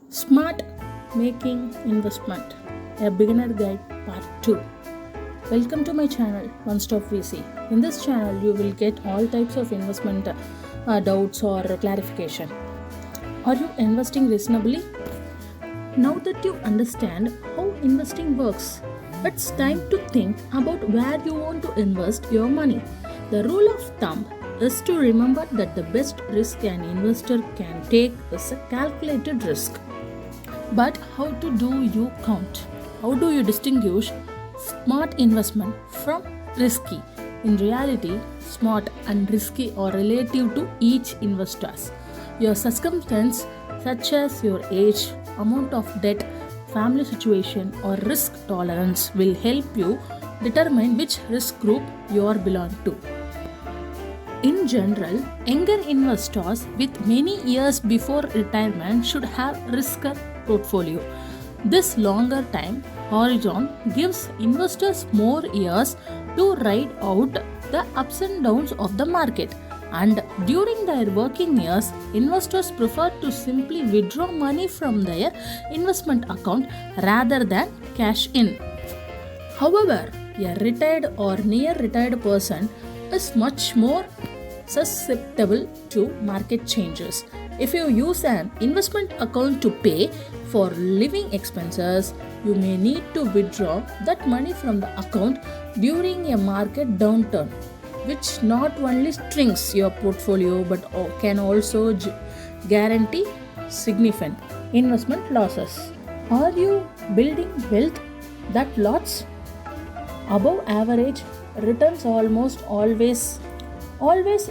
Smart Making Investment, a Beginner Guide Part 2. Welcome to my channel, One Stop VC. In this channel, you will get all types of investment doubts or clarification. Are you investing reasonably? Now that you understand how investing works, it's time to think about where you want to invest your money. The rule of thumb is to remember that the best risk an investor can take is a calculated risk. But how do you count? How do you distinguish smart investment from risky? In reality, smart and risky are relative to each investor. Your circumstance, such as your age, amount of debt, family situation, or risk tolerance, will help you determine which risk group you belong to. In general, younger investors with many years before retirement should have riskier portfolio. This longer time horizon gives investors more years to ride out the ups and downs of the market. And during their working years, investors prefer to simply withdraw money from their investment account rather than cash in. However, a retired or near retired person is much more susceptible to market changes. If you use an investment account to pay for living expenses, you may need to withdraw that money from the account during a market downturn, which not only shrinks your portfolio but can also guarantee significant investment losses. Are you building wealth that lots? Above average returns always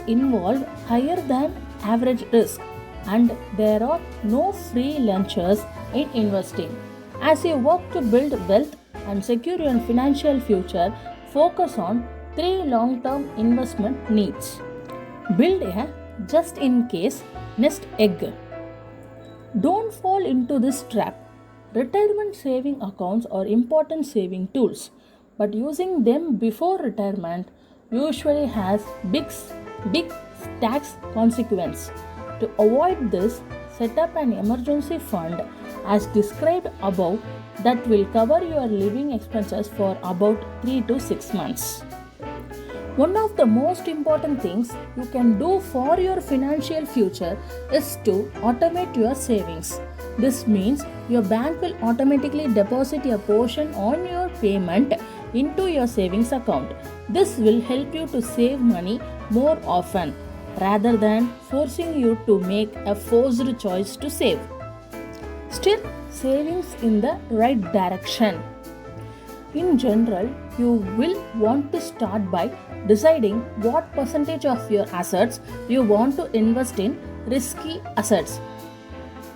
involve higher than average risk, and there are no free lunches in investing. As you work to build wealth and secure your financial future, focus on three long-term investment needs. Build a just-in-case nest egg. Don't fall into this trap. Retirement saving accounts are important saving tools, but using them before retirement usually has big tax consequence. To avoid this, set up an emergency fund as described above that will cover your living expenses for about 3 to 6 months. One of the most important things you can do for your financial future is to automate your savings. This means your bank will automatically deposit a portion on your payment into your savings account. This will help you to save money more often rather than forcing you to make a forced choice to save. Still, savings in the right direction. In general, you will want to start by deciding what percentage of your assets you want to invest in risky assets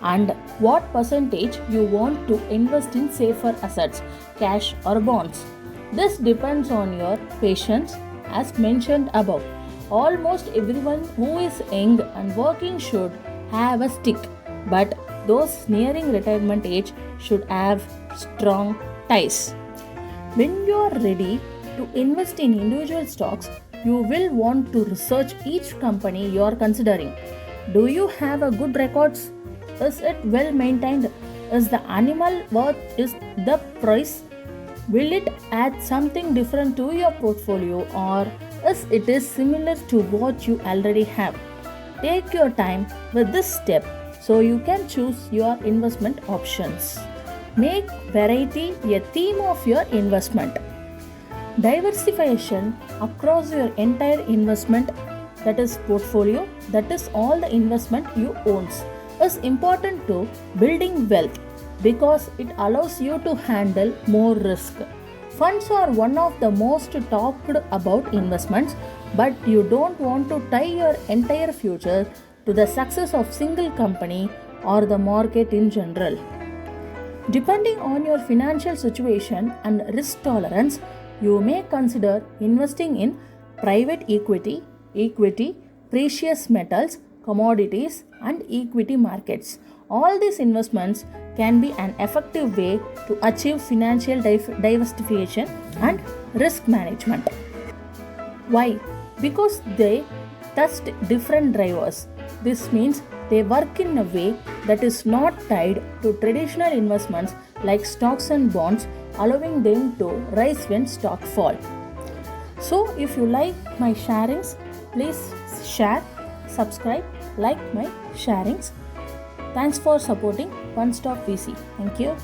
and what percentage you want to invest in safer assets, cash or bonds. This depends on your patience, as mentioned above. Almost everyone who is young and working should have a stick, but those nearing retirement age should have strong ties. When you are ready to invest in individual stocks, you will want to research each company you are considering. Do you have a good records? Is it well maintained? Is the animal worth is the price? Will it add something different to your portfolio, or is it similar to what you already have? Take your time with this step so you can choose your investment options. Make variety a theme of your investment. Diversification across your entire investment, that is portfolio, that is all the investment you owns, is important to building wealth because it allows you to handle more risk. Funds are one of the most talked about investments, but you don't want to tie your entire future to the success of single company or the market in general. Depending on your financial situation and risk tolerance, you may consider investing in private equity, precious metals, commodities, and equity markets. All these investments can be an effective way to achieve financial diversification and risk management. Why? Because they test different drivers. This means they work in a way that is not tied to traditional investments like stocks and bonds, allowing them to rise when stock fall. So if you like my sharings, please share, subscribe, like my sharings. Thanks for supporting One Stop VC. Thank you.